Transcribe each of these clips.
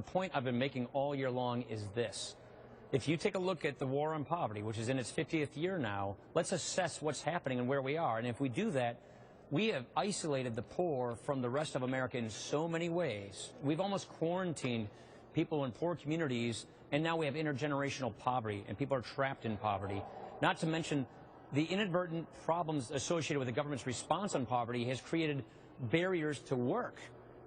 The point I've been making all year long is this. If you take a look at the war on poverty, which is in its 50th year now, let's assess what's happening and where we are. And if we do that, we have isolated the poor from the rest of America in so many ways. We've almost quarantined people in poor communities, and now we have intergenerational poverty, and people are trapped in poverty. Not to mention the inadvertent problems associated with the government's response on poverty has created barriers to work.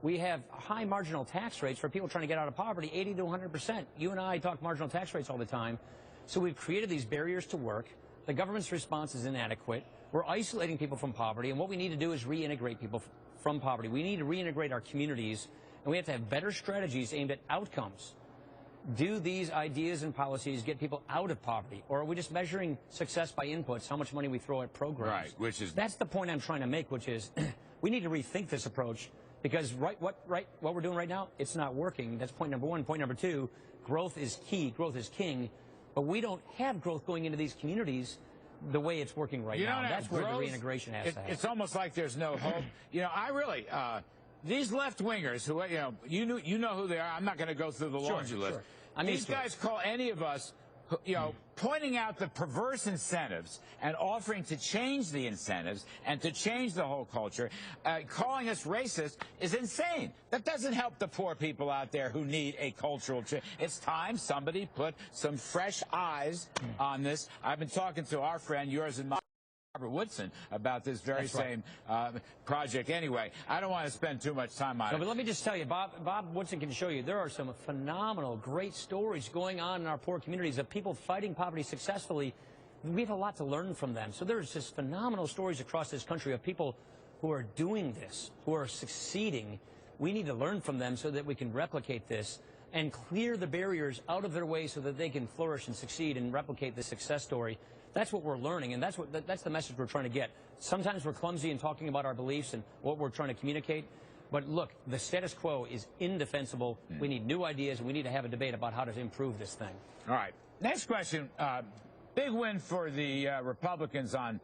We have high marginal tax rates for people trying to get out of poverty, 80 to 100%. You and I talk marginal tax rates all the time. So we've created these barriers to work. The government's response is inadequate. We're isolating people from poverty, and what we need to do is reintegrate people from poverty. We need to reintegrate our communities, and we have to have better strategies aimed at outcomes. Do these ideas and policies get people out of poverty, or are we just measuring success by inputs, how much money we throw at programs? Right, that's the point I'm trying to make, which is we need to rethink this approach. Because what we're doing right now, it's not working. That's point number one. Point number two, growth is key, growth is king. But we don't have growth going into these communities the way it's working right now. That's where the reintegration has to happen. It's almost like there's no hope. I really, these left-wingers who, you know who they are. I'm not going to go through the laundry list. These guys call any of us, pointing out the perverse incentives and offering to change the incentives and to change the whole culture, calling us racist is insane. That doesn't help the poor people out there who need a cultural change. It's time somebody put some fresh eyes on this. I've been talking to our friend, yours and mine, Robert Woodson, about this very same project. Anyway, I don't want to spend too much time on it. But let me just tell you, Bob Woodson can show you there are some phenomenal, great stories going on in our poor communities of people fighting poverty successfully. We have a lot to learn from them. So there's just phenomenal stories across this country of people who are doing this, who are succeeding. We need to learn from them so that we can replicate this and clear the barriers out of their way so that they can flourish and succeed and replicate the success story. That's what we're learning, and that's the message we're trying to get. Sometimes we're clumsy in talking about our beliefs and what we're trying to communicate. But look, the status quo is indefensible. We need new ideas, and we need to have a debate about how to improve this thing. All right. Next question. Big win for the Republicans on